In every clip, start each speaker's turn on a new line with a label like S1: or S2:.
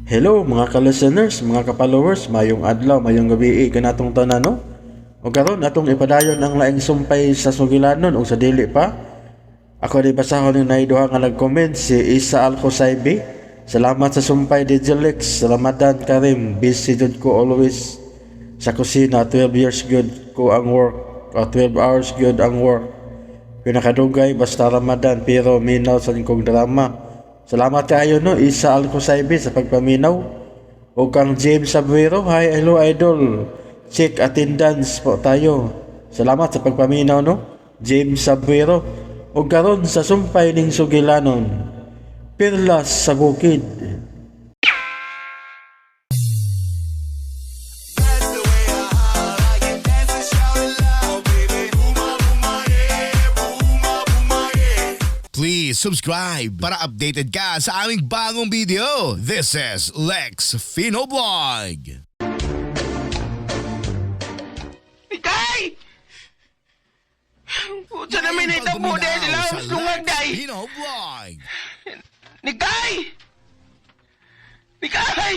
S1: Hello mga ka-listeners, mga ka-followers, mayong adlaw, mayong gabi kanatong tanan no. O karon atong ipadayon ang laing sumpay sa sugilanon o sa dili pa. Ako di basahon ni naiduha nga nag-comment si Isa Alcosaibi. Salamat sa sumpay DJ Lex, Ramadan Karim, busy jud ko always sa kusina, 12 years good ko ang work, o 12 hours good ang work. Pinakadugay basta Ramadan pero minaw sa kong drama. Salamat kayo no, Isa Alcosaibi sa pagpaminaw. O kang James Sabuero, hi, hello idol. Check attendance po tayo. Salamat sa pagpaminaw no, James Sabuero. O karon sa sumpay ning sugilanon, Perlas sa bukid.
S2: Please subscribe para updated ka sa aming bagong video. This is Lex Fino Vlog.
S3: Ikay! Puta na may naitabo dahil sila ang lungag dahi.
S2: Fino Vlog.
S3: Nikay! Nikay!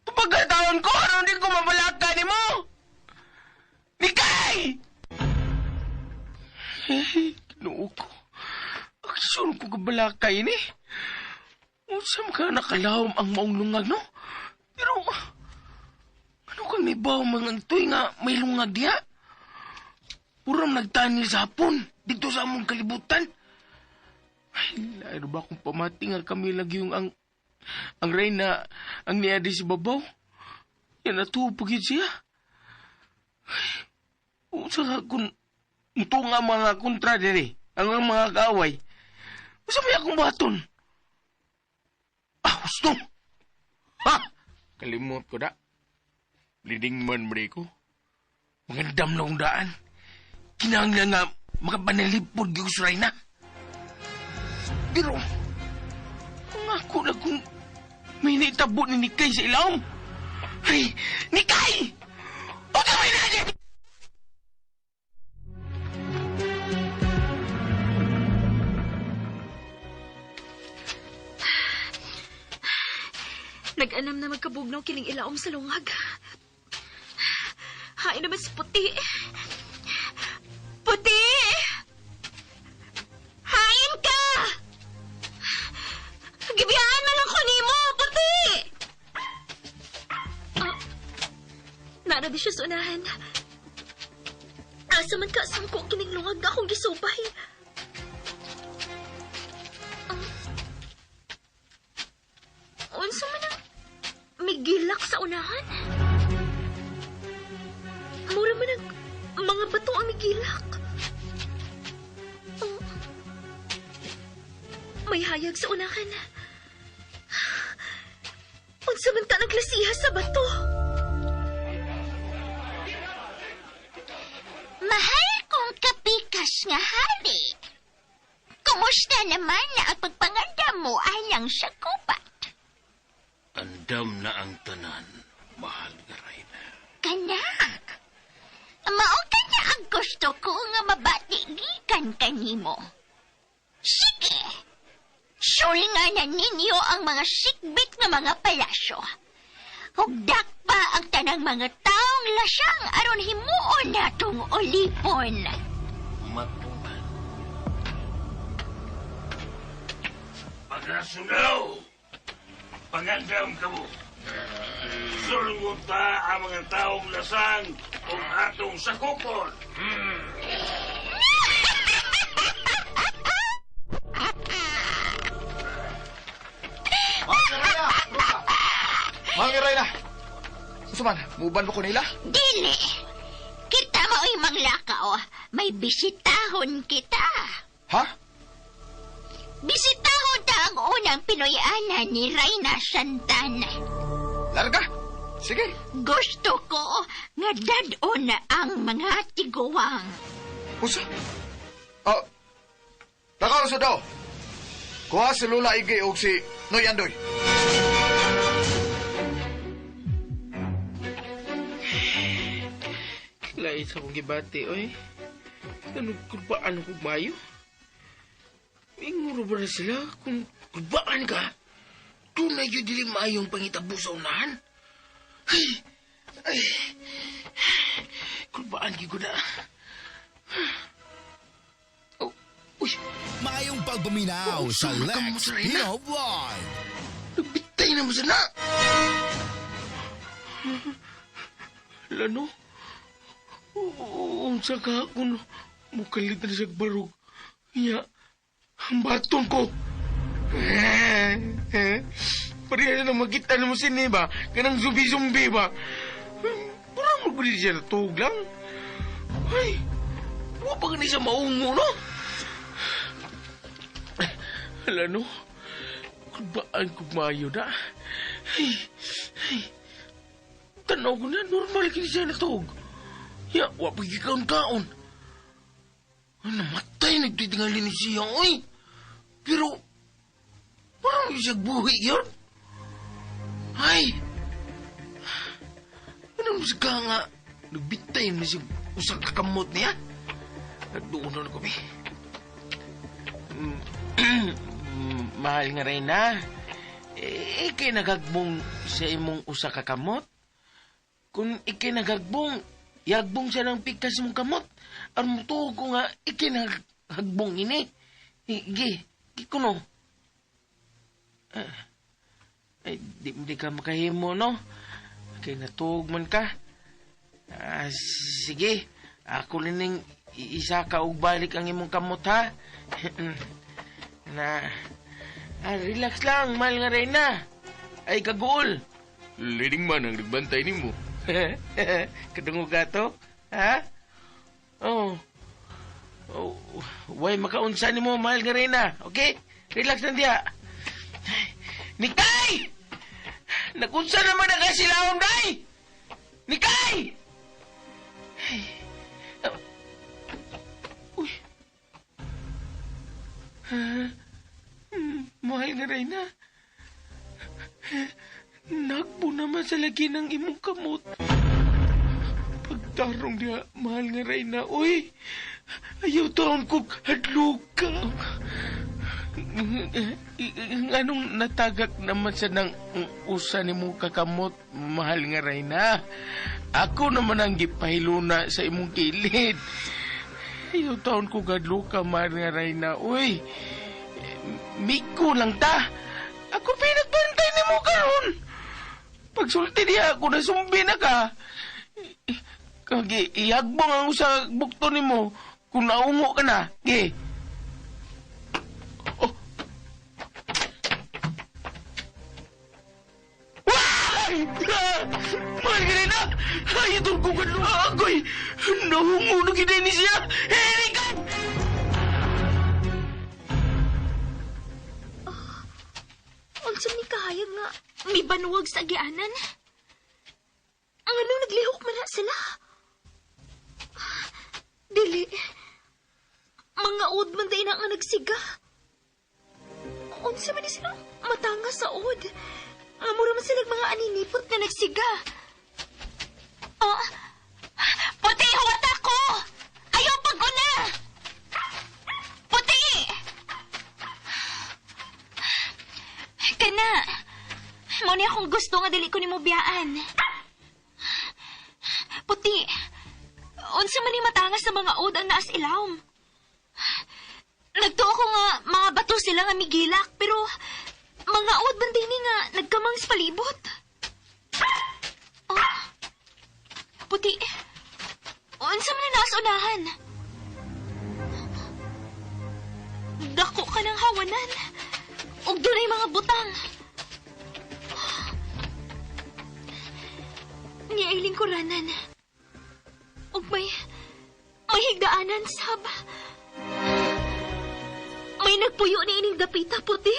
S3: Pagkataon ko, ano din ko mabalaka ni mo? Nikay! Noo ko. Aksyon ko kabalakay ni. Usam ka nakalawom ang maong lungag, no? Pero, ano kang may baw mga tuy nga may lungag diya? Puram nagtani sa hapon, dito sa among kalibutan. Ay, lairo ba kung pamati nga kami lagi yung ang reyna, ang niadi si babaw? Yan natupagid siya. Ay, usa ka kung ito nga mga kontra diri, ang mga kaaway. Usa may akong baton. Gusto. Ha! Kalimot ko da. Leading man mo ko. Mga damlong daan. Kinahanglan nga makapanalipod di usray na. Pero, kung ako na kung may naitabo ni Nikay sa ilawom. Ay, Nikay! O kamay na niya!
S4: Nag-anam na magkabugnaw kining ilaom sa lungag. Hain naman si Puti. Puti! Hain ka! Gibiyaan man lang ko nimo, Puti! Narabi siya sa unahan. Asa man ka sangko kining lungag na akong gisupay. Unsa man ang may gilak sa unahan? Mura man ang mga bato ang may gilak. May hayag sa unahan. Unsa man ka naglasiha sa bato?
S5: Mahal kong kapikas nga hari. Kumusta naman na ang pagpanganda mo alang sa kupat?
S3: Andam na ang tanan, mahal nga Reyna.
S5: Kanak, mao ka na ang gusto ko nga mabatigikan kanimo. Sige, sulinganan ninyo ang mga sikbit nga mga palasyo. Hugdak pa ang tanang mga taong lasyang aron himuon natong ulipon.
S3: Matuman. Pagkasunaw! Pangandam ka mo. Sulungot ta ang mga taong lasang kung atong sakupon.
S6: Mga Reyna! Susuman, muban mo ko nila?
S5: Dili, kita mo'y manglakaw. May bisitahon kita.
S6: Ha?
S5: Bisitahon ta ang unang Pinoyanan ni Reyna Santana.
S6: Larga? Sige.
S5: Gusto ko nga dadon na ang mga tiguwang.
S6: Usa? Nakalo sa daw. Kuha si Lula Ige o si Noy Andoy.
S3: Lain sa kong gibati, oy. Anong kurbaan kong mayo? Inguro ba na sila kung kurbaan ka? Tunay na yun dili maayong pangitabo sa unahan. Ay, kulbaan ko na. Oh, uy,
S2: Mayong pagbuminaw sa Lex Pino Vlog.
S3: nagbitay na mo sana. Lano? Unsa ka kung mukalit na siya barog. Iya, ang baton ko. Parihan na makita na mo sini ba? Kanang zumbi-zumbi ba? Parang magpili siya natug lang. Ay, huwag pa ka siya maungo, no? Hala, no? Kulbaan ko mayo na. Ay. Tanaw ko na, normal kini siya natug. Ya, huwag pa kaon-kaon. Namatay, nagtitingali ni siya, oy. Pero, parang siya buhi yun. Ay! Anong siya nga? Nagbitay na siya usang kakamot niya. Nagdoon na kami. Mahal nga rin na. Ikay nagagbong sa imong usa kakamot. Kung ikay nagagbong, yagbong siya ng pikas mong kamot. Ang mutuo ko nga, ikay nagagbong ini. Igi kuno. Ay, di ka makahimo, no? Kaya natug man ka. Sige, ako lining isa ka og balik ang imong kamot, ha? Relax lang, mahal nga rin na. Ay, kagool. Lining man ang nagbantay ni mo. Kadungo ka to, ha? Oh, way makaunsa ni mo, mahal nga rin na. Okay? Relax lang diya. Nikay! Nakunsa naman na kasi laon, day! Nikay! Uy. Mahal nga rin na. Nagbo naman sa lagi ng imong kamot. Pagtarong niya, mahal nga rin na. Uy, ayaw taon ko hadlog ka. Anong natagak naman sa nang usa ni mong kakamot, mahal nga Reyna? Ako naman ang gipahiluna sa imong kilid. Ayaw taon ko gadlo ka, mahal nga Reyna. Uy, Miko lang ta. Ako pinagbantay ni mo karon. Pagsulti niya ako na sumbi na ka. Kagi, iyagbang ang sa bukto ni mo kung naungo ka na. Ge. Margarina! Ay, itong kugan mo agoy! Nahungo na kita ni siya! Herikan!
S4: Unsa ni kahayag nga may banuwag sa agianan? Ang anong naglihok man na sila? Dili. Mga ud man din ang nagsiga. Unsa man ni sila matanga sa ud? Amura man silang mga aninipot na nagsiga.
S5: Oh, puti, huwat ako! Ayaw pag-una! Puti! Kana, mo niya kung gusto nga dili ko ni mo biyaan. Puti, unsa man ni matangas sa mga ud ang naas ilawom. Nagtuo ko nga mga bato sila nga migilak, pero mga ud man din nga nagkamang sa palibot. Oh, Puti, unsa man na naas unahan? Dako ka ng hawanan. Ug dunay mga butang. Niailing ko ranan. Ug may higdaanan sab. May nagpuyo ni ining dapita, Puti.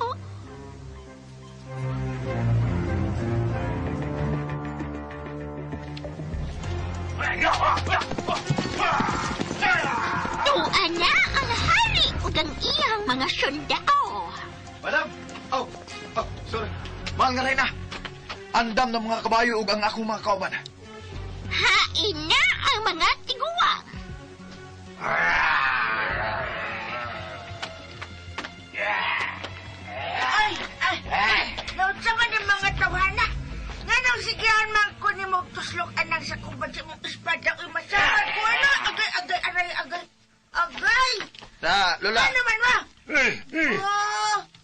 S5: Oh. Tuan na ang hari ug ang iyang mga sundao.
S6: Madam! Oh, sorry. Mahal nga rin na. Andam ng mga kabayo ug ang akong mga kauban.
S5: Hain na ang mga tiguwa.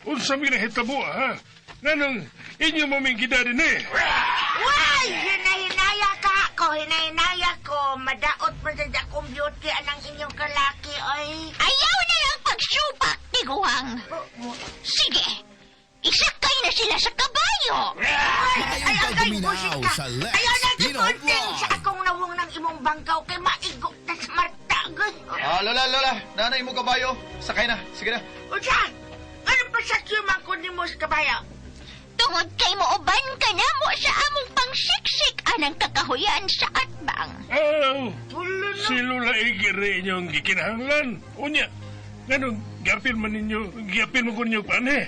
S7: Unsa mi nahitabo, ha? Nganong inyo maming gida din eh.
S8: Why? Hinahinaya ka ako. Hinahinaya ko. Madaot pa sa akong beauty anang inyong kalaki, oy.
S5: Ayaw na lang pagsupak, tiguang. Sige, isakay na sila sa kabayo.
S2: Mayong pagminaw sa Lex
S8: Ayaw na
S2: Pino
S8: gikonting
S2: Vlog.
S8: sa akong nawong ng imong bangkaw kay maigo na smarta.
S6: Lola, nanay mo kabayo. Sakay na, sige na.
S8: Usan! Anong pasakyaman ko ni mo sa kabayo?
S5: Tungod kay mooban ka na mo sa among pangsiksik anang kakahuyan sa atbang.
S8: Tulo na.
S7: Si Lula Igire inyong gikinahanglan. Unya, nganong gapil man mo ko ninyo pane.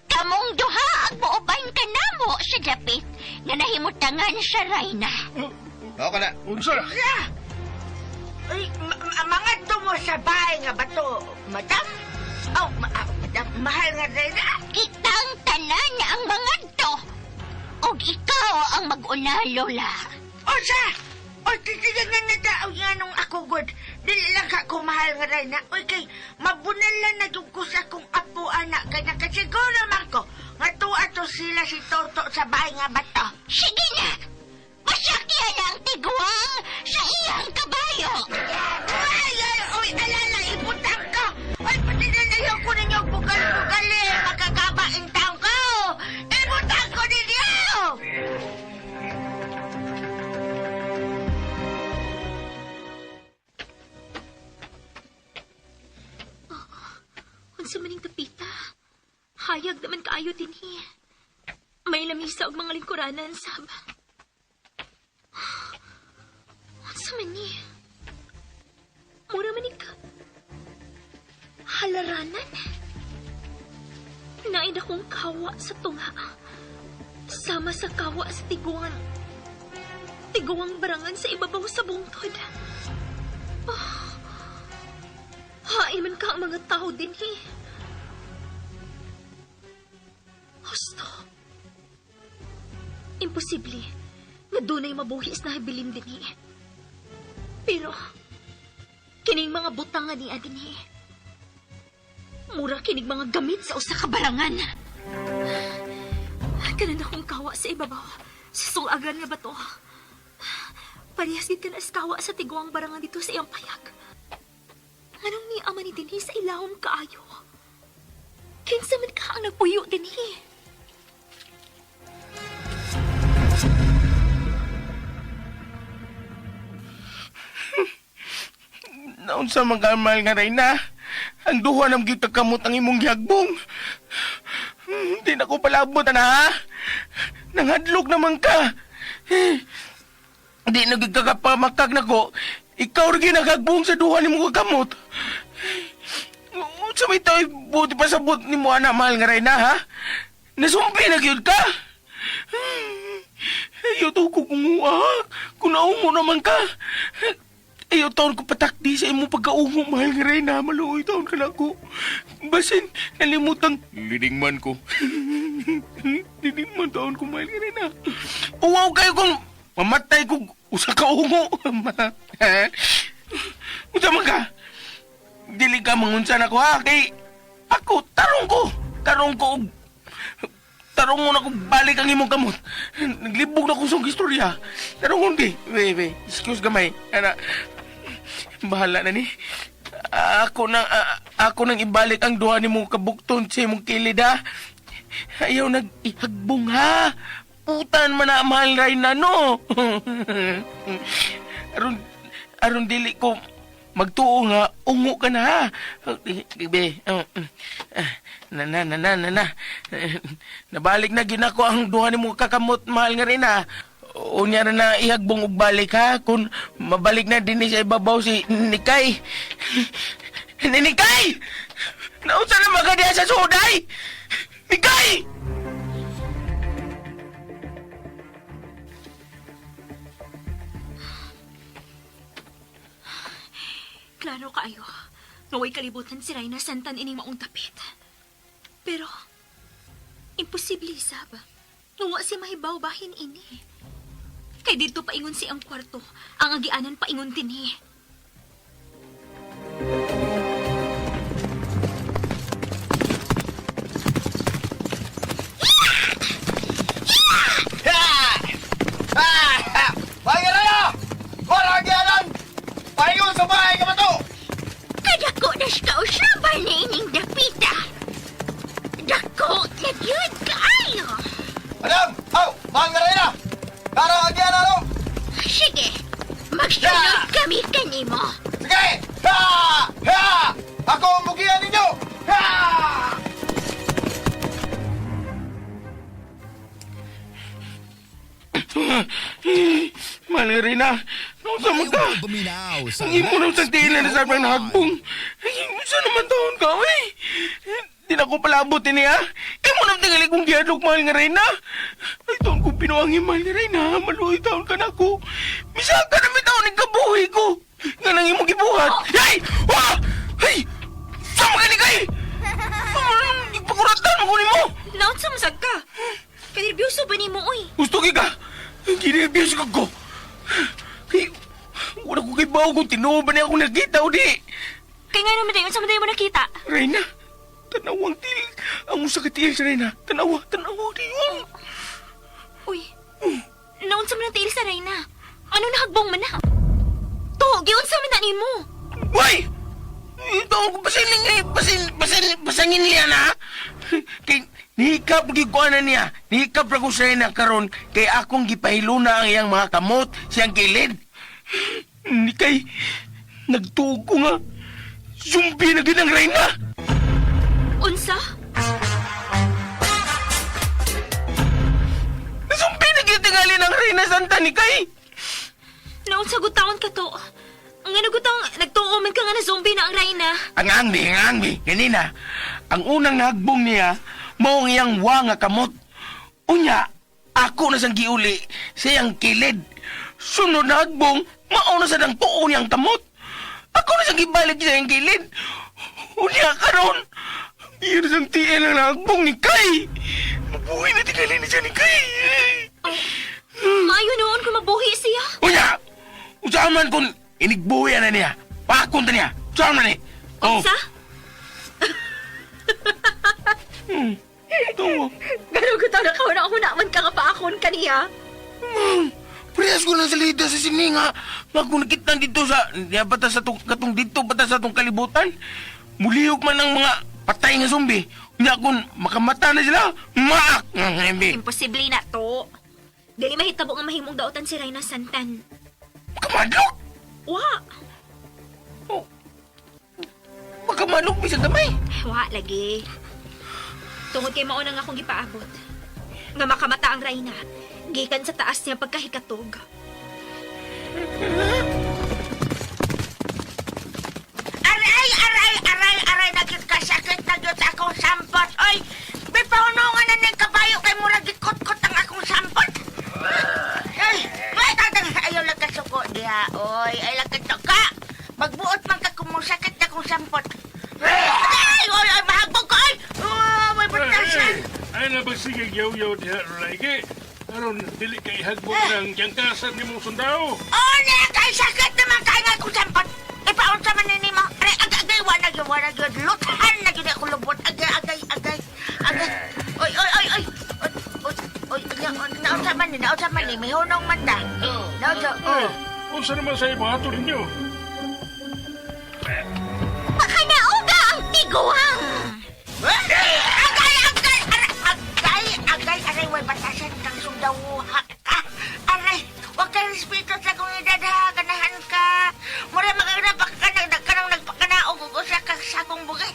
S5: Kamong duha ang mooban ka na mo sa dapit nga nahimutangan sa Rayna.
S6: Oo ka na.
S7: Unsa?
S8: Ay, mga tumo sa bahay nga bato, madam? Madam, mahal nga rin na.
S5: Kitang tanan na ang mga to. O ikaw ang mag-una, Lola.
S8: O sa! O titigangan na daw nga nung ako good. Dili lang ka kumahal nga rin na. Uy, kay mabunan lang na yung ko sa kong apo anak. Kaya nakasiguro man ko. Nga tuwa to sila si Toto sa bahay nga bato.
S5: Sige na! Masakyan na ang tiguang sa iyang kabayo.
S8: Uy, alala, ibutang ka. Uy, pati na nayo ko ninyo bugal-bugali. Makakabaing taong ko. Ibutang ko ninyo!
S4: Unsa maning tapita? Hayag naman kaayo din May lamisa og mga lingkuranan sab. Unsa man ni? Mura man ka. Halaranan? Nain akong kawa sa tunga. Sama sa kawa sa tiguan. Tiguang barangan sa ibabaw sa bungtod. Hain man ka ang mga tao din Husto. Imposible nga dunay mabuhis na habilin din Pero, kining mga butang nga niya din Mura kinig mga gamit sa usa ka barangan. Kanan akong kawa sa ibabaw. Sa sulagan nga bato. Parehas gid ka na kawa sa tiguang barangan dito sa iyang payag. Anong ni ama ni dinhi sa ilawom kaayo? Kinsa man ka ang nagpuyo dinhi?
S3: Naunsa magamal nga Reyna? Ang duha nam gyud kamot ang imong gihagbong. Di na ko palabot ha. Nanghadlok naman ka. Di na gyud ka kapamakag nako. Ikaw ra gyud naghagbong sa duha nimo kamot. Unsa may tayo buti pasabot nimo ana mahal nga Reyna ha? Nasumpi na gyud ka. Ayaw to ko kumuha. Kunaon mo naman ka. Ayaw taon ko patakdi sa imong pagkaungo, mahal nga Reyna. Maluoy taon ka na ko. Basin, nalimutang lidingman ko. Lidingman taon ko, mahal nga Reyna. Uwaw kayo kung mamatay ko usa ka ungo. Unsa man ka? Dili ka mangunsan ako ha, kay ako, tarong ko, tarong mo na kung balik ang imong kamot. Naglibog na kong istorya. Tarong kay, excuse gamay, ana, bahala na ni. Ako nang ibalik ang duha ni mong kabukton sa imong kilid ha. Ayaw nag-ihagbong ha. Putan man na mahal Reyna no. aron dili ko magtuo nga ungo ka na ha. Be, nabalik na gyud ako ang duha nimo kakamot mahal nga Reyna. Unya na ihagbong og balik ha kung mabalik na dinhi sa ibabaw si Nikay. Nikay! Naunsa na magadiya sa suday? Nikay!
S4: Klaro kaayo. Ngaway kalibutan si Reyna santan ining maong tapit. Pero, imposible sab. Ngawa si mahibaw bahin ini. Kay dito paingon si ang kwarto, ang agianan paingon tinhi.
S5: nimo.
S6: Sige! Ha! Ha! Ako ang bugian ninyo! Ha!
S3: Mahal nga rin na. Nung sa
S2: Ayaw
S3: ka.
S2: mo buminaw sa
S3: Ang imo nang
S2: Lex
S3: santiin na sa
S2: Finoblog.
S3: hagbong. Ay, saan naman taon ka, eh? Di na ko palabutin niya. Imo nang tingali kong giyadlok, mahal nga rin na. Ay, taon ko pinuangi, mahal nga rin na. Maluhay taon ka na ko. Misang ka namin taon ng kabuhay ko. Nga nang imo gibuhat. Ay! Wah! Ay! Sama ka ni kay! Ipaguratan mo kunin mo!
S4: Naon sa masag ka? Kanirbiyoso ba ni mo, uy?
S3: Gusto ka! Ginibiyos ka ko! Kay... Wala ko kay bawo kung tinuo ba niya ako nakita o di!
S4: Kaya nga naman dayon sa mo nakita.
S3: Reyna, tanawang til. Ang usa ka tiil sa Reyna. Tanawa di yun.
S4: Uy, naon sa man tiil sa Reyna? Ano nahagbong man na? To, giyon sa man na ni mo.
S3: Why? Ito ako basangin niya na. Kay nihikap gikuanan niya. Nihikap ra ko sa Reyna karon kay akong gipahiluna ang iyang mga kamot siyang kilid. Ni kay nagtuog ko nga. Sumpi na ginang Reyna.
S4: Unsa?
S3: Sumpi na gitingali ng Reyna Santa ni kay.
S4: Naon sa gutaon ka to? Ang nagutang nagtuo man ka nga na zombie na ang Reyna.
S3: Ang angbi. Ganina, ang unang nahagbong niya, mao ang iyang wa nga kamot. Unya, ako na sang giuli, siyang kilid. Sunod na hagbong, mao na sa nang tuo niyang kamot. Ako na sang gibalik sa iyang kilid. Unya, karon, iyon sang tiyan ang nahagbong ni Kay. Mabuhay na tingali ni siya ni Kay.
S4: Maayo noon kung mabuhi siya.
S3: Unya, usaman kung inigbuhay na niya. Pakon ta niya. Usaman na ni.
S4: Unsa?
S3: Tawa.
S4: Gano'n ko tao na kawan ako naman ka nga paakon kaniya.
S3: Priyas ko na salida sa sininga. Bago nakita dito sa... Batas sa katong dito, batas sa itong kalibutan. Mulihok man ang mga patay nga zombie. Hindi kung makamata na sila, maak!
S4: Imposible na to. Dili mahitabo nga mahimong daotan si Reyna Santan.
S3: Makamadlok!
S4: Wa!
S3: Makamadlok, bisag gamay.
S4: Wa lagi. Tungod kay mauna nga akong gipaabot. Nga makamata ang Reyna. Gikan sa taas niya pagkahikatog.
S8: Aray, nagkasakit na yun sa akong sampot. Oy, may paunungan na ng kabayo kay murag ikot-kot ang akong sampot. Ay, may tatang ayaw lang kasuko diha. Oy, ay lang ka. Magbuot man ka kung sakit na akong sampot. Ay, mahagbog ko, ay. May batasan.
S7: Ay nabagsigig yaw-yaw diha lagi. Aron dili kay hagbog ng jangkasan ni mong sundao.
S8: Oh, kay sakit naman kay nga akong sampot. Ipaon sa manin mo. Aray, agay, wanag yun. Luthan na yun ako lubot. Agay. Oy. Naon sa manin. May hunong man da. Naon sa,
S7: Unsa naman sa iba ato ninyo?
S5: Baka nauga ang tiguang.
S8: Agay, way batasan kang sundawuha ka. Aray, huwag ka respeto sa kong edad ha, ganahan ka. Mura magaganapak ka, nagpakanaog sa kakasakong bugay.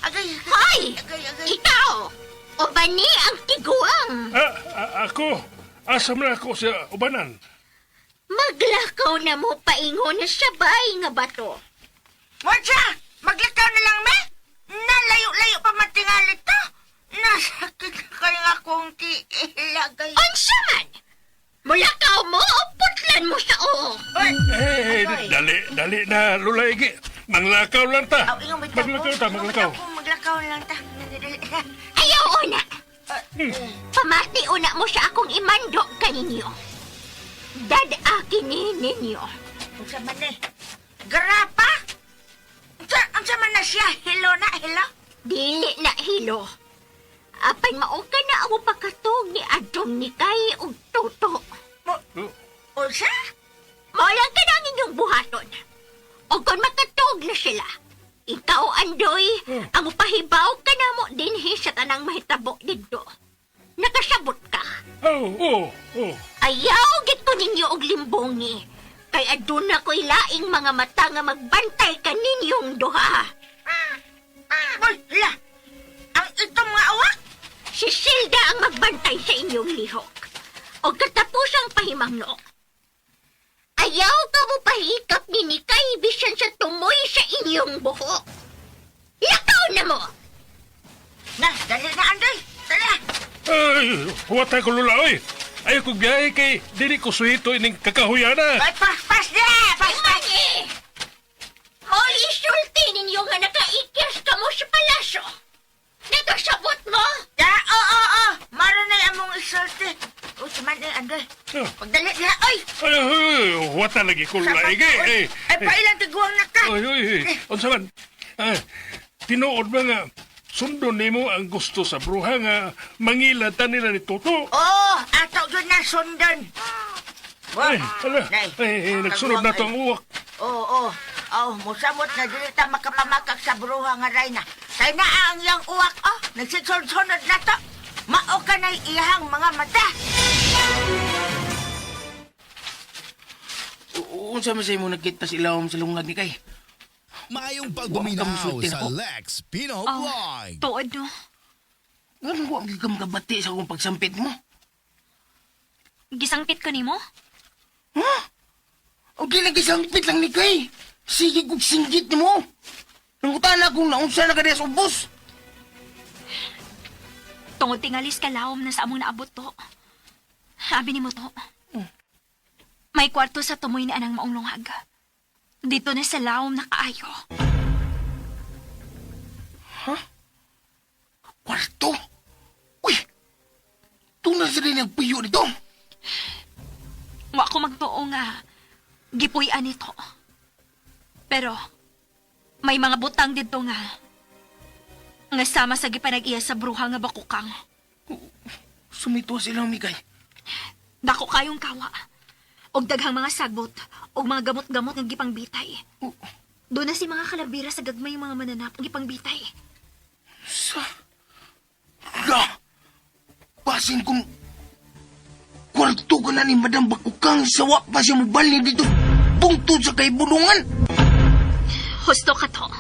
S8: Agay.
S5: Hoy! Ikaw! O ba ni ang tiguang?
S7: Ako? Asam na ako sa ubanan.
S5: Maglakaw na mo paingon na sabay nga bato.
S8: Mocha, maglakaw na lang, me. Nalayo-layo pa matingalit to. Nasakit kayo nga kong ilagay.
S5: Unsa man? Mulakaw mo o putlan mo sa o?
S7: Dali na lulaygi. Manglakaw lang ta. Maglakaw.
S8: Maglakaw lang ta.
S5: Ayaw una. Pamati una mo sa akong imando kaninyo. Dad-akin ninyo.
S8: Ang sama na Garapa? Ang sama na siya. Hello na, hello?
S5: Dili na hilo. Apan mauka na ako pakatog ni Adong ni Kay og Toto.
S8: O siya?
S5: Maulang ka na ang inyong buhaton. O kung makatog na sila, ikaw, Andoy, ang upahibaw ka na mo dinhi sa tanang mahitabo dito. Nakasabot ka.
S7: Oh.
S5: Ayaw, git ko ninyo og limbongi. Kay aduna ko'y laing mga mata nga magbantay kaninyong duha.
S8: Uy, hala. Ang itong mga awak.
S5: Si Silda ang magbantay sa inyong lihok. O katapusang pahimangno. Ayaw ka mo pahikap ni Nikay bisan sa tumoy sa inyong buhok. Lakaw na mo!
S8: Na, dali na, Andoy. Tara.
S7: Ay, huwag tayo kulula, oy. Ayaw kong biyahe kay dili ko suhito ining kakahuyana.
S8: Ay, pas na. Pas.
S5: Mani! Hoy, isulti ninyo nga nakaikis ka mo sa palasyo. Nagasabot mo?
S8: Oo. Mara na yung among isulti. O, saman na, Andoy.
S7: Ah.
S8: Pagdali na, oy.
S7: Ay, huwag lagi kulula, ige.
S8: Ay, pailang tiguang na ka.
S7: Ay, unsa man? Tinuod ba nga, sundon nimo ang gusto sa bruha nga mangilatan nila ni Toto?
S8: Oo, ataw yun na sundan.
S7: Ay, hala. Ay, nagsunod na to ang uwak.
S8: Oo. Musamot na dili ta makapamakak sa bruha nga Rayna. Kay naa ang iyang uwak, nagsisunod na to. Mao ka na iyang mga mata.
S3: Unsa man sa imo nakita si Ilawom sa lungag ni kay?
S2: Mayong pagbuminaw
S3: Wakamusulti
S2: sa
S3: ako.
S2: Lex Pino
S4: Oh,
S2: Vlog.
S4: tuod no.
S3: Ngano ko ang gigam kabati sa akong pagsampit mo?
S4: Gisangpit ko nimo?
S3: Ha? O di nagisampit lang ni kay. Sige kong singgit ni mo. Nangutana kung naunsa na kaniya sa ubos.
S4: Tungod tingalis ka lawom na sa among naabot to. Sabi nimo to. May kwarto sa tumoy ni anang maong lunghag. Dito na sa lawom na kaayo.
S3: Kwarto? Uy! Tunay sila nagpuyo nito.
S4: Wa ko magtuo nga gipuy-an nito. Pero may mga butang dito nga sama sa gipanag-iya sa bruha nga bakukang.
S3: Sumito sila umigay.
S4: Dako kayong kawa. Og daghang mga sagbot og mga gamot-gamot nga gipangbitay. Doon na si mga kalabira sa gagmay mga mananap ang gipangbitay.
S3: Sa... La! Pasin kung... Kwarto ka na ni Madam Bakukang sawa pa siya mobile niya dito. Bungtod sa kaibulungan.
S4: Husto ka to.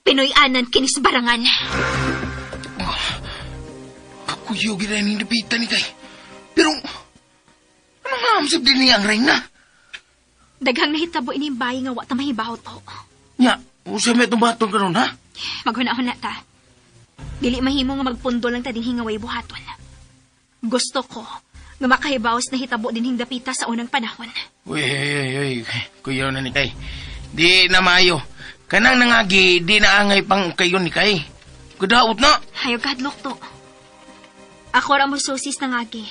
S4: Pinoy-anan kinis barangan.
S3: Kakuyo gina ni napitan ni kay. Pero... Anong naamsip din niya ang Reyna?
S4: Daghang nahitabo ining bayi nga wa ta mahibaw to.
S3: Nya, usay may tumatong ka ron, ha?
S4: Maghuna-huna ta. Dili mahimo nga magpundo lang ta din hingaway buhaton. Gusto ko nga makahibawas na hitabo din hing dapita sa unang panahon.
S3: Uy. Kuyaw na ni kay. Di na maayo. Kanang nangagi, di na angay pang kayon ni kay. Kudaot na.
S4: Hayo kahadlok to. Ako ra mo sosis na ngagi.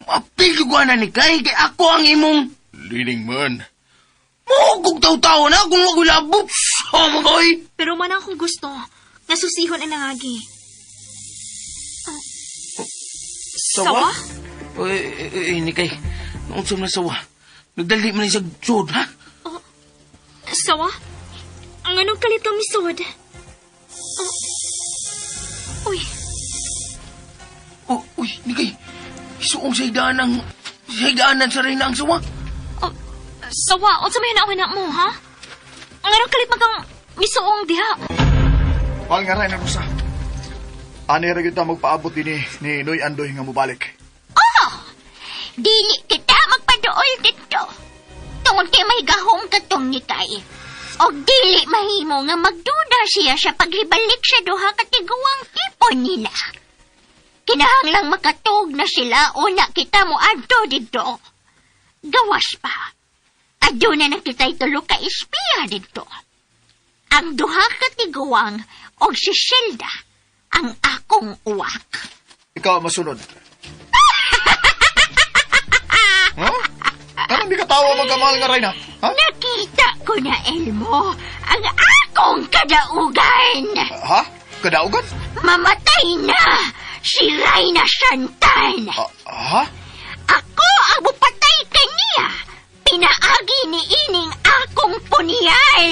S3: Apil ko na ni kay. Kay ako ang imong... Lining man. Mahugog taw-taw na kung magulabot. Sama kay.
S4: Pero man akong gusto, nasusihon ang nangagi. Sawa?
S3: Uy, ni kay. Naunsa na sawa. Nagdali man isang sud, ha?
S4: Sawa? Ang anong kalit kang misod? Uy,
S3: Uy, ni kay. Isuong sa higdaanan sa Reyna ang sawa.
S4: sawa, o sa may hinaawin mo, ha? Ang anong kalit magkang misuong diha?
S6: Mahal nga Reyna, Rosa. Ani ra kita magpaabot din ni Noy Andoy nga mobalik.
S5: Dili kita magpaduol dito. Tungod kay mahigahom katong ni kay. Og dili mahimo nga magduda siya sa pagribalik sa duha katiguang tipon nila. Kinahanglang makatug na sila una kita mo adto dito. Gawas pa. Aduna na kita'y tulo ka espiya dito. Ang duha katiguang og si Shelda ang akong uwak.
S6: Ikaw ang masunod. Huh? Anong di ka tawa magkamahal nga Reyna? Ha?
S5: Nakita ko na, Elmo, ang akong kadaugan.
S6: Ha? Kadaugan?
S5: Mamatay na si Reyna Santan.
S6: Ha?
S5: Ako ang bupatay kaniya. Pinaagi ni ining akong punyal.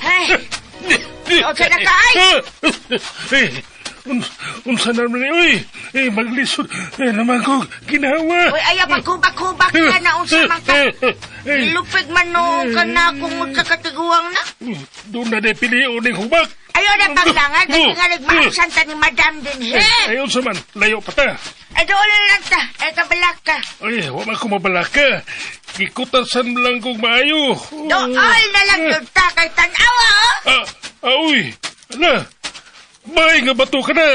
S8: Ay! O, sa na ka, ay!
S7: Unsa naman ni, uy. Maglisod. Naman ko, ginawa.
S8: Uy, ayaw magkubak-kubak ka na unsa man ka. Lupig man no ka na kung magkakatiguang na.
S7: Doon na de piliyo ni hubak.
S8: Ayaw na paglangan, kasi nga nagmaasan ta ni Madam din, he.
S7: Ayaw sa man, layo pa ta.
S8: Ay, doon lang ta. Ay, kabalak ka.
S7: Ay, wala ko mabalaka. Ikutasan lang kong maayo.
S8: Doon na lang yun ta kay tanawa, oh.
S7: Uy. Ala. May nga bato ka na.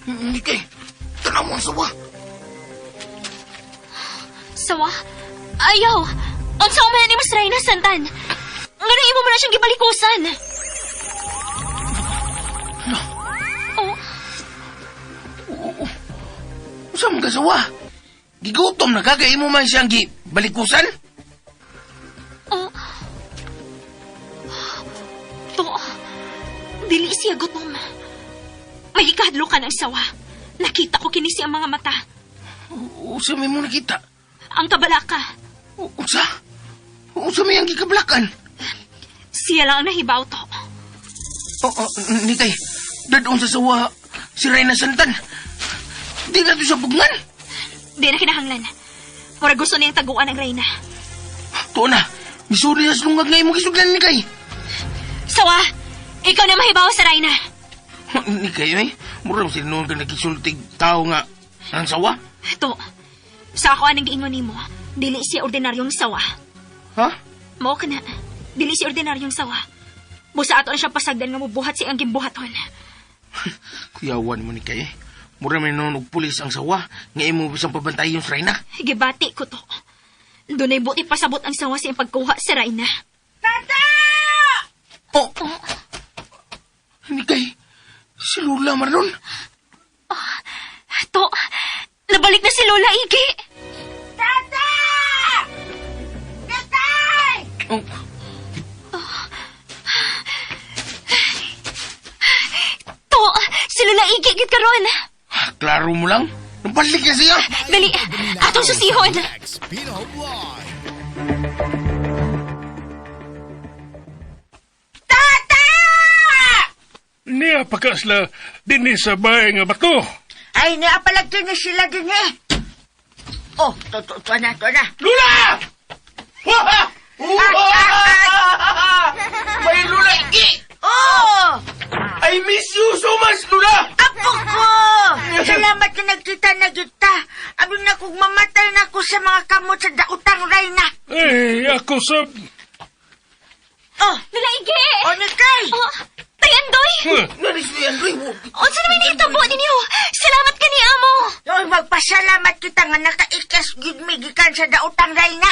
S3: Nikay, tanaw mo ang sawa.
S4: Sawa? Ayaw! Ang sawa man ni Mas Reyna, Santan! Nga na imo mo na siyang gibalikusan! Oh,
S3: Usam ka sawa. Gigutom na ka, kaya mo man siyang gibalikusan?
S4: oh. To, dili siya gutom. May ikahadlo ka ng sawa. Nakita ko kinisi ang mga mata.
S3: Usam may mo nakita.
S4: Ang kabalaka.
S3: Usa? Usa may ang gikablakan?
S4: Siya lang ang nahibaw to.
S3: Nikay, dadong sa sawa si Reyna Santan. Di na to siya bugnan.
S4: Di na kinahanglan. Para gusto niyang taguan ng Reyna.
S3: Tuo na, misuri na slungag ngayon mo kisuglan, Nikay.
S4: Sawa, ikaw na mahibaw sa Reyna.
S3: Nikay, eh. Mura mo sinuon ka nakisultig tao nga. Ang sawa?
S4: To, sa ako anang giingon nimo, dili siya ordinaryong sawa.
S3: Ha?
S4: Mao ka na, dili siya ordinaryong sawa. Busa ato siya pasagdan nga mubuhat siya ang gimbuhaton.
S3: Kuyawan mo, Nikay, eh. Mura may noon og pulis ang sawa. Ngayon mo bisang pabantay yung Reyna.
S4: Gibati ko to. Doon ay buti pasabot ang sawa sa iyang pagkuha sa Reyna.
S8: Tata!
S3: Oh! Nikay, si Lula maron.
S4: To, nabalik na si Lola Igi.
S8: Tata! Tatay!
S3: Oh,
S4: To, si Lola Igi gid karon.
S3: klaro mo lang. Nabalik na siya.
S4: Dali, atong susihon.
S2: Lex Pino Blog.
S8: Tata!
S7: Niya pagkasla din ni sa bahay nga bato.
S8: Ay, naapalag din na sila din, eh. Oh, to na.
S3: Lula! May Lula Iki!
S8: Oh!
S3: I miss you so much, Lula!
S8: Apo ko! Salamat na nagkita na kita. Abing na kung mamatay na ako sa mga kamot sa dautang Reyna.
S7: Ako sa...
S8: Oh!
S4: Lola Igi!
S8: Oh, Nikay!
S4: Oh, Tayandoy!
S3: Naris mo yan, Roy.
S4: Unsa naman itabo ninyo? Salamat ka ni Amo!
S8: Noy, magpasalamat kita nga nakaikas gid mi gikan sa dautang Reyna.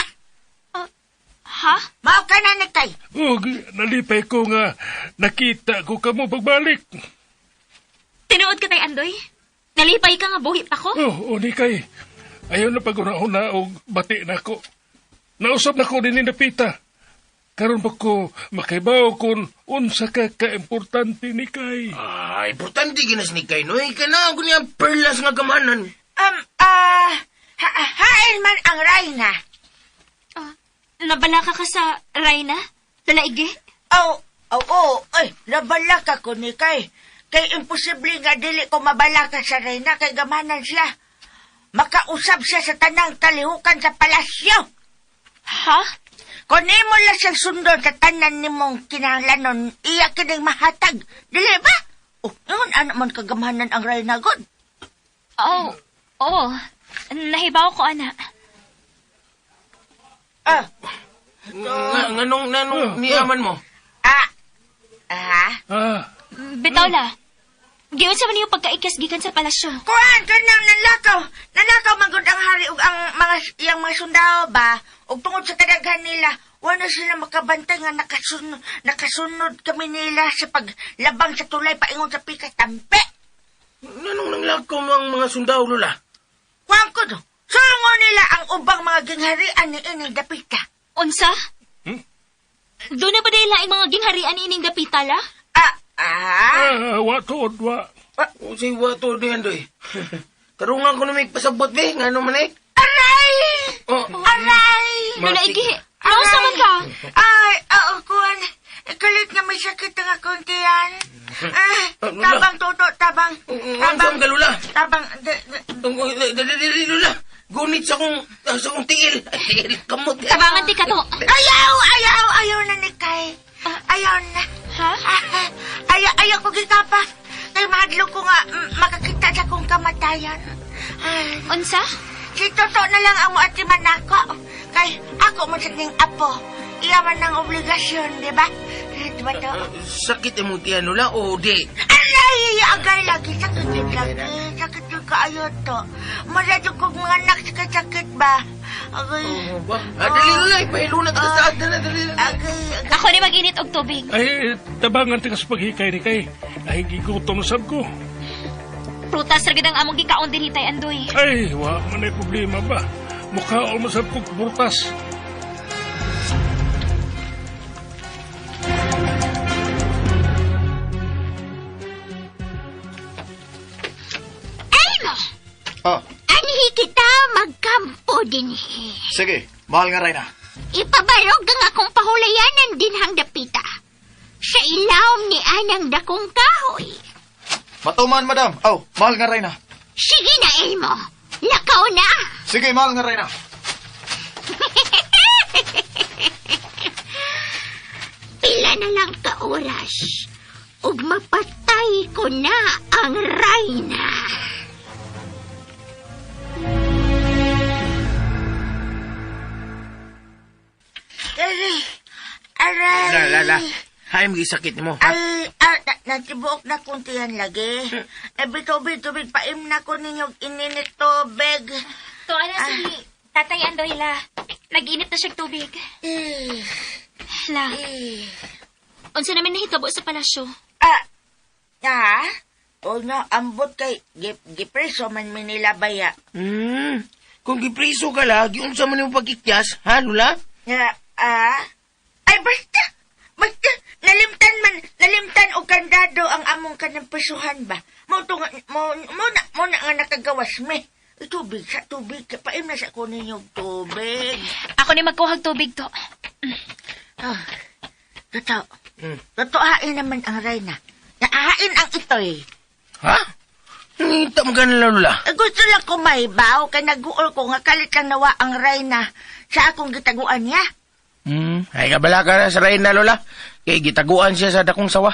S4: Ha?
S8: Mao ka na, Nikay.
S7: Nalipay ko nga nakita ko kamo pagbalik.
S4: Tinuod ka tay Andoy? Nalipay ka nga buhi pa ko?
S7: Ni kay. Ayaw na pag-una-una o bati na ko. Nausap na ko din ni Napita. Karon ba ko makaibaw kung unsa ka ka-importante ni kay.
S3: Importante ginas ni Kay, no? Ika na ako niya perlas nga kamanan.
S8: Hain man ang Reyna.
S4: Nabala ka sa Reyna? Lola Igi?
S8: Oh, ay, nabalak ako, Nikay. Kay imposible nga dili ko mabalaka sa Reyna kay gamanan siya. Makausap siya sa tanang kalihukan sa palasyo.
S4: Ha?
S8: Kung imo lang siyang sundon sa tanan nimong kinahanglanon, iya kining mahatag. Dili ba? Oh, yun, ano man kagamanan ang Reyna god?
S4: Oo. Nahibaw ko, ana.
S3: Nanong niyaman mo?
S4: Bitaw la. Giyon sa man yung pagkaikas gikan sa palasyo.
S8: Kuhan ka nang nanlakaw. Nanlakaw magod ang hari ug ang iyang mga sundao ba? Ug tungod sa kadaghan nila, wala sila makabantay nga nakasunod kami nila sa paglabang sa tulay paingon sa pikatampe.
S3: Nanong nanglakaw ang mga sundao, Lula?
S8: Kuhan ko do. Sungo nila ang ubang mga gingharian ni ining dapita.
S4: Unsa? Doon na ba dahil laing mga gingharian ining dapitala?
S7: Watod, wa.
S3: Say wato diyan, doy. Tarungan ko na may pasabot, be. Nga naman eh.
S8: Aray!
S3: Oh,
S8: Aray!
S4: Lola Igi, nausa man ka?
S8: Ay, oo, kuwan. Kalit nga may sakit ang akong tiyan.
S3: Lola.
S8: Tabang, toto, tabang.
S3: Saan ka, Lola?
S8: Tabang,
S3: Dali, Lola. Gunit sa kong tiil. Tiil, kamot.
S4: Tabangan ti ka to.
S8: Ayaw na ni Kay. Ayaw na.
S4: Ha?
S8: Ayaw ko gikapa. Kay mahadlo ko nga makakita sa kong kamatayan. Ay,
S4: Unsa?
S8: si Toto na lang ang muatiman ako. Kay ako mo sa ning apo. Iyaman ng obligasyon, di ba? Di ba to?
S3: Sakit mo tiyan, Lola, o di?
S8: Aray, agay lagi. Sakit yun lagi. Sakit yun kaayo to. Maradyo kong mga anak sakit ba? Agay.
S3: Dali, Lola. Ipahilunat ka sa atin. Dali.
S8: Agay.
S4: Ako ni mag-init og tubig.
S7: Ay, tabangan ti kas paghikay ni kay. Ay, gigutom sab ko.
S4: Prutas ra gid ang among gikaon dinhi tay Andoy.
S7: Ay, wa man ay problema ba? Mukha almasab kong burtas.
S5: Ay mo!
S6: Oh,
S5: Anhi kita magkampo din.
S6: sige. Mahal nga Reyna.
S5: Ipabarog ang akong pahulayanan din hang dapita. Sa ilawom ni anang dakong kahoy.
S6: Matuman, madam. Oh, mahal nga Reyna.
S5: Sige na, Elmo. Lakaw na.
S6: Sige, mahal nga Reyna.
S5: Pila na lang ka oras. Ug mapatay ko na ang Reyna.
S8: Aray.
S3: La. Hay, may sakit mo.
S8: Ay, natibuok na kuntihan lagi. Tubig, paim na ko ninyong ininit tubig.
S4: To ana si Tatay Andoy la. Nag-init na siya tubig.
S8: Eh,
S4: La,
S8: eh.
S4: unsa naman nahitabo sa palasyo?
S8: O nga, ambot kay gipreso man minilabaya.
S3: Kung gipriso ka lang, yung sa mo pagkikyas, ha, Lola?
S8: Ay, basta, nalimtan o kandado ang among kanang pesuhan ba? Mo na nga nakagawas me. Tubig, paim na sa ko ninyong tubig.
S4: Ako ni magkuhag tubig to.
S8: Totoo. Totoo, naman ang Reyna. Naahain ang itoy.
S3: Ha? Ngita mo ganun, Lola.
S8: Gusto lang ko maibaw, kay naguol ko nga kalit lang nawa ang Reyna sa akong gitaguan niya.
S3: Ay, kabala ka na sa Reyna, Lola. Kaya gitaguan siya sa dakong sawa.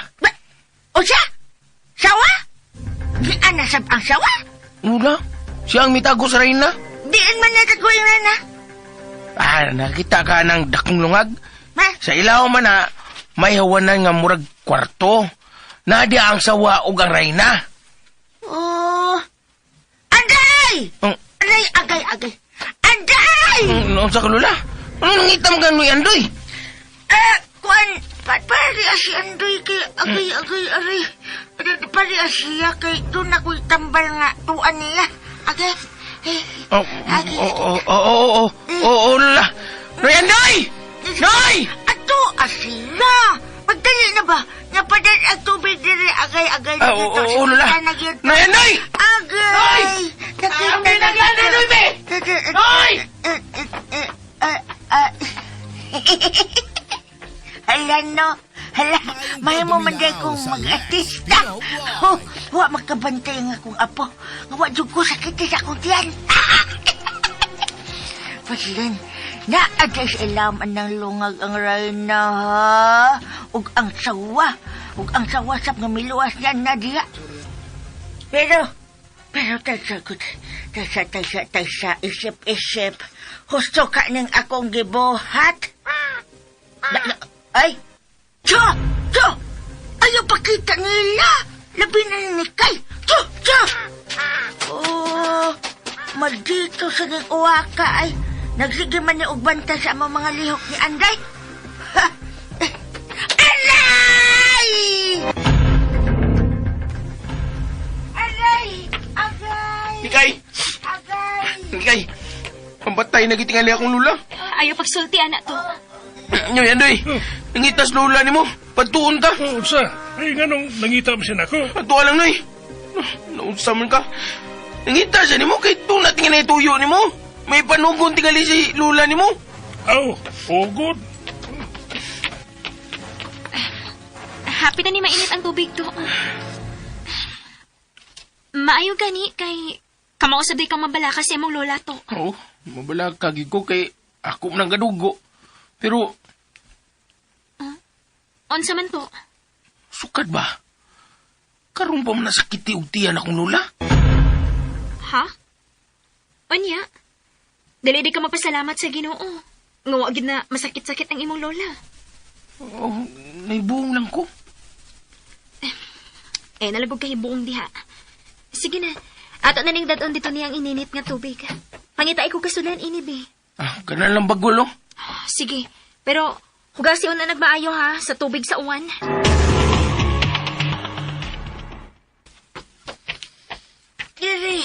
S8: O siya? Sawa? Di anasab ang sawa?
S3: Lola, siya ang mitago sa Reyna.
S8: Diin man natago yung Reyna.
S3: Nakita ka ng dakong lungag?
S8: Ma?
S3: Sa ilaw man na, may hawanan nga murag kwarto. Nadi ang sawa o ang Reyna.
S8: Oh. Anday! Aray, agay. Anday!
S3: Ano sa ka, Lola? Ano nangita mo gano'y Andoy?
S8: Kuan, pari si Andoy kay agay, aray. Pari siya kay doon ako'y tambal nga tuan niya. Agay.
S3: Oo, Lola. Noy, Andoy! Noy!
S8: Ato, asila. Pagdali na ba? Napadad ang tubig diri, agay.
S3: Oo, Lola. Noy, Andoy!
S8: Agay!
S3: Ang pinagyan, Andoy, be! Noy!
S8: Hala, no? Hala, may mo man day kong mag-artista. Wa magkabantay nga akong apo. Wa dyan ko sakit sa akong tiyan. Pasilan, naaday sa ilaman ng lungag ang Reyna, ha? Ug ang sawa sab nga miluwas yan na diya. Pero, taysa, isip. Husto ka ng akong gibuhat. Ay! Cho! Ayaw pakita nila! Labi na ni Kay! Cho! Oh, maldito sa ning uwaka ay nagsige man ni ugbanta sa among mga lihok ni Anday. Ha! Aray!
S3: Ikay! Pambatay na gitingali akong Lola.
S4: Ayaw pagsulti anak to.
S3: Noy, Andoy! Nangitas Lola ni mo. Pagtuon ta.
S7: Unsa? Ay, nganong nangita mo siya nako?
S3: Pagtuon lang, Noy. Naunsa man ka. Nangita siya ni mo kay tunat nga na ituyo ni mo. May panugon tingali si lula ni mo.
S7: Aw, ugod.
S4: Happy na ni mainit ang tubig to. Maayo gani kay kamausab di ka mabalaka sa imong lola to.
S3: Oo, mabala kagi ko kay ako nang gadugo. Pero,
S4: Unsa man to?
S3: sukad ba? Karoon pa man nasakiti og tiyan akong lula?
S4: Ha? Onya? Dili di ka mapasalamat sa Ginoo. Nga wa gid na masakit-sakit ang imong lola.
S3: Oh, naibuong lang ko.
S4: Nalabog kay buong diha. Sige na. Ato na ning dadon dito niyang ininit nga tubig. Pangitay ko kasulan inibi.
S3: Ganun lang bagol, no?
S4: Sige. Pero hugasi na nagmaayo ha sa tubig sa uwan.
S8: Diri.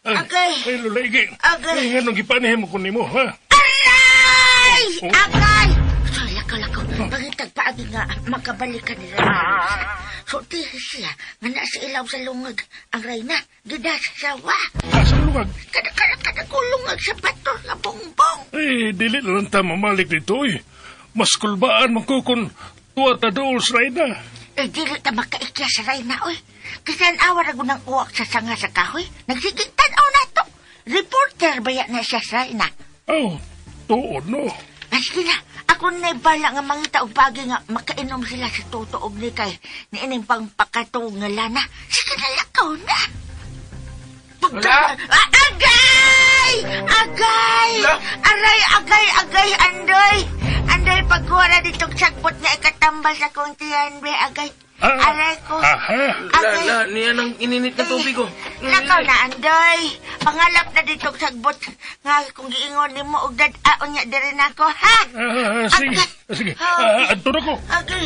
S7: Ay,
S8: Agay.
S7: ay, lulaigi.
S8: Agay.
S7: Ay, anong ipanihin mo ko nimo, ha?
S8: Aray!
S7: Oh.
S8: Agay! So, lakaw. Pangitag paagi nga, makabalikan nila. So, di siya, nga nasa ilaw sa lungag. Ang Reyna, gida sa sawa.
S7: Asa lungag?
S8: Kada kulungag sa bato nga bongbong.
S7: Ay, dili lang ta mamalik dito, eh. Mas kulbaan man ko kung tuwa ta dool sa Reyna.
S8: Dili ta makaikya sa Reyna, oy. Kasi ang awa na gunang uwak sa sanga sa kahoy. Nagsigigtan na to. Reporter ba yan na siya sa Reyna?
S7: Aw, tuod, no?
S8: Sige na, ako na bala nga mangita og pagi nga makainom sila sa tutuog ni kay ni ining pang pakatuog nga lana. Sige na, lakaw na.
S3: Wala.
S8: Agay! Agay! Agay, Andoy! Andoy, pagkuha na ditong sagbot nga ikatambal sa kong tiyan, be, agay. Aray ko.
S7: Aha.
S8: Agay.
S3: Niyan ang ininit na tubig ko.
S8: Lakaw na, Andoy. Pangalap na ditong sagbot nga kung giingon ni mo og dadaon niya diri na ako, ha?
S7: Sige, sige. Adto na ko.
S8: Agay.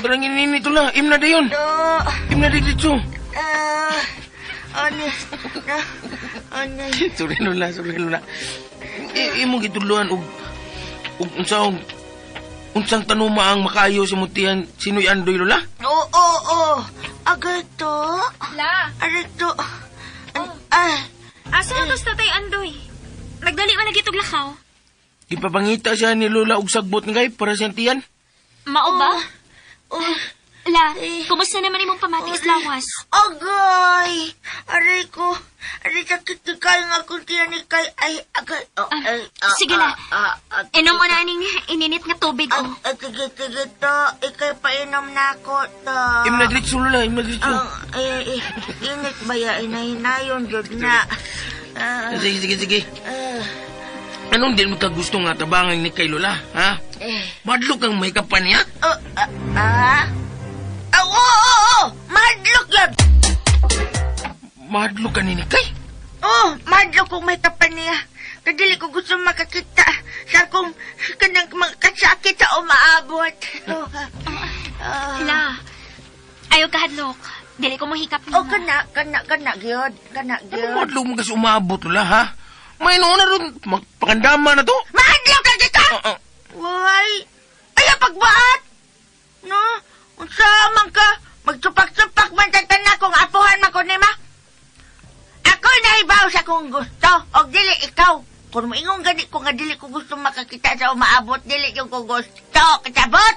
S3: Dalang ininit to lang. Imna dayon. Imna dito.
S8: Ano?
S3: Sorry lula. Imo gituluan og unsang tanuma ang makayo si mutihan sinoy Andoy, lula?
S8: Oo. Agay to.
S4: La,
S8: Aray to.
S4: asa na gusto tayo Andoy? Nagdali man nagitog lakaw.
S3: Ipapangita siya ni lula og sagbot nga para sa tiyan.
S4: Mao ba?
S8: Oh.
S4: La, kumusta naman imong pamating sa lawas?
S8: Agay! Aray ko. Aray, sakit ni kayo nga kung tiyan ni kay. Ay, agay.
S4: Sige la. Inom mo na aning ininit nga tubig ko.
S8: Sige to. Ikay painom na ako to.
S3: Imna dito, lula. Imna dito.
S8: Init ba ya? Inahinayon, Jod na.
S3: Sige. Anong din mo ka gusto nga tabangan ni kay lula, ha? Madlo kang may kapan niya?
S8: Oo! Madlok yan!
S3: Madlo ka ni kay?
S8: Madlok kung may kapan niya. Kadili ko gusto makakita sa kung kanang kasakit sa umaabot.
S4: La, ayaw kahadlok. Dili ko mahikap
S8: Oh, kana, gyud. Kana,
S3: Ano
S8: gyud.
S3: madlo mo kasi umabot lula, ha? May noon na rin, magpakandama na to.
S8: Madlok ka dito! Why? Ayaw pagbaat! No? Unsa man ka? Magsupak-supak man na kung apuhan man ko ni ma? Ako'y nahibaw sa kung gusto. O dili ikaw. Kung moingon gani ko nga dili ko gusto makakita sa umaabot, dili yung ko gusto. Katabot!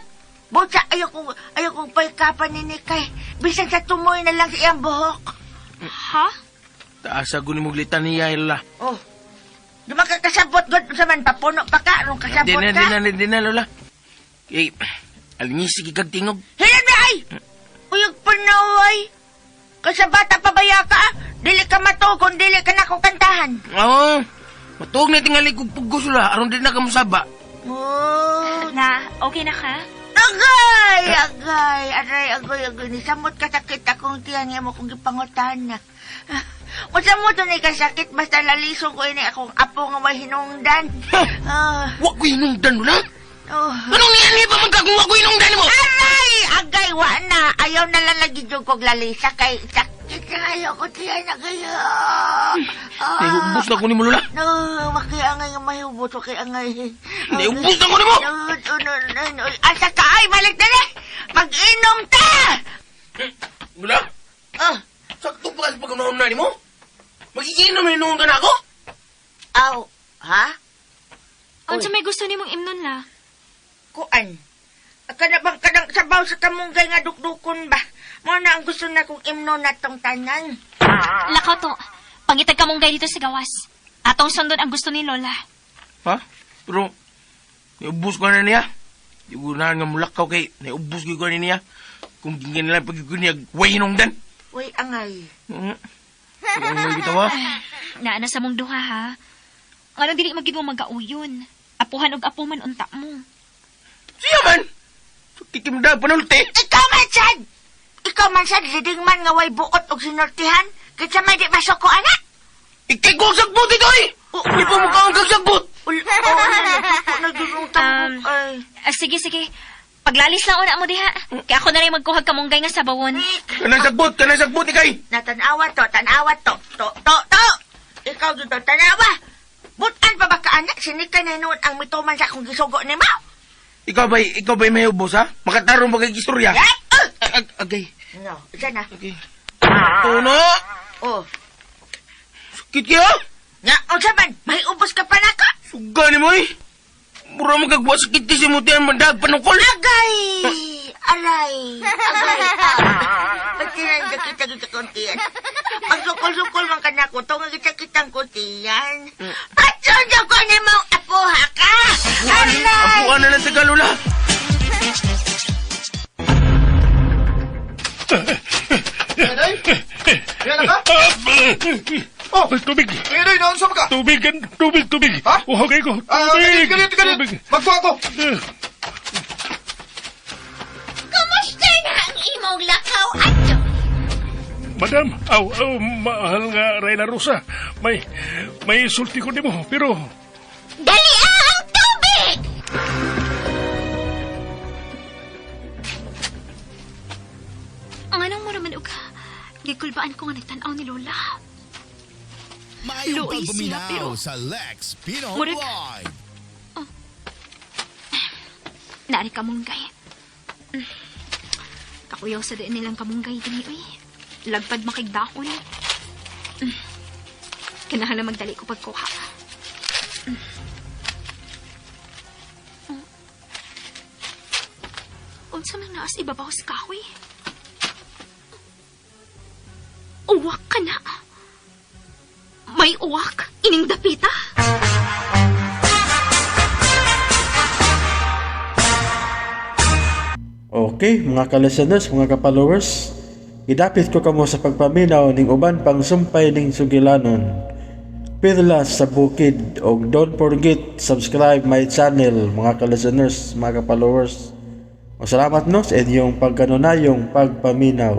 S8: Butsa, ayaw kong paikapan ni Nikay. Bisang sa tumoy na lang sa iyang buhok.
S4: Ha?
S3: Taasa ko ni mong litaniya, lula.
S8: Oh. Di makakasabot god sa man papuno pa ka. Anong kasabot ka?
S3: Di na, lula. Eh, alingisi kag tingog.
S8: Hilan na ay! Uyog panaway. Kasabata pa baya ka? Dili ka matukon, dili ka na kukantahan.
S3: Oo. Matuog na tingali kong pugos lula. Aron din na kamusaba.
S8: Oh.
S4: La, okay na ka?
S8: Agay! Aray. Nisamot kasakit akong tiyan niya mo kung ipangutan na. Kung sa mo ito na ikasakit, basta lalisong ko ini akong apo nga may hinungdan.
S3: Wag ko inungdan lula. Anong niyan pa man ka kung wag ko inungdan mo?
S8: Aray! Agay, wa na. Ayaw na lang lagi dyan kong lalisa kay sakit na ayaw ko tiyan na kayo.
S3: Naihubos na ko ni mo lula.
S8: No, makiangay nga mahubot, makiangay.
S3: Naihubos na ko ni mo.
S8: Asa ka ay, balik na rin! Mag-inom ta!
S3: Lula? Sakto pa kasi ko noon na ni mo? Magiginom na noon ka na ako?
S8: Aw, ha?
S4: Unsa may gusto nimong imnon la?
S8: Kuan. Kadang sabaw sa kamunggay nga dukdukon ba? Mo na ang gusto na kong imno na tong tanan.
S4: Lakaw to. Pangitag ka mong gay dito sa gawas. Atong sundon ang gusto ni Lola.
S3: Ha? Pero, niubos ko na niya. Di ko na nga mulakaw kay, niubos ko na niya. Kung tingin nila pag ko niya, way hinungdan.
S8: Uy, angay.
S3: Ang may bitaw ha?
S4: Naana sa mong duha ha. Ano dili magid mo magauyon. Apuhan og apuman unta mo.
S3: Siya man! Kikimda panulti.
S8: Ikaw man sad, liding man nga way buot og sinortihan. Kitsa may di masok ko, anak.
S3: Ikikong sagbot ito eh! Hindi pa mukha ang kagsagbot!
S4: Sige. Paglalis lang una mo diha. Kaya ako na rin magkuhag kamunggay nga sa bawon.
S3: Kanang sagbot ikay!
S8: Natanawa to. To! Ikaw dito, tanawa. Butan pa ba ka, anak? Sinikay na noon ang mituman sa akong gisugo ni Mao.
S3: Ikaw ba'y may ubos ha? Makatarong ba kay istorya?
S8: Yan!
S3: Agay.
S8: No, dyan na.
S3: Okay. Tono!
S8: Oh.
S3: Sakit kaya?
S8: Nga, unsa man, may ubos ka pa na ka?
S3: Suga ni mo eh. Mura magagwa sakit si mo tiyan mandag panungkol.
S8: Agay! Alay! Pagtinan ka kita kuntiyan. Ang sukol-sukol man ka na ko, ito nga kita-kitang kuntiyan. Patson ko ni mong apuha ka! Alay!
S3: Apuan na lang sa galula.
S6: Day? Yan na ka? Oh,
S7: Tubig!
S6: Day, naunsa ba ka?
S7: Tubig!
S6: Ha?
S7: Okay ko!
S6: Ganito. Magkuha ko.
S5: Kumusta na ang imong lakaw, ato?
S7: Madam, mahal nga Reyna Rosa. May sulti ko nimo, pero
S5: Dali ang tubig!
S4: Ang anong mo naman uga. Gikulbaan ko nga nagtanaw ni Lola.
S2: Mayong
S4: Luis,
S2: pagpaminaw
S4: pero-
S2: sa Lex Pino
S4: Murag-
S2: Blind.
S4: Naari kamunggay. Kakuyaw sa din nilang kamunggay din uy. Lagpad makigdaon. Kinahanglan magdali ko pagkuha. Unsa man naas ibabaw sa kahoy? Uwak ka na. May uwak? Ining dapita?
S1: Okay, mga ka-listeners, mga ka-followers, idapit ko kamo sa pagpaminaw ning uban pang sumpay ning sugilanon. Pirlas sa bukid og don't forget subscribe my channel, mga ka-listeners, mga ka-followers. O salamat no sa inyong pagkanunayong pagpaminaw.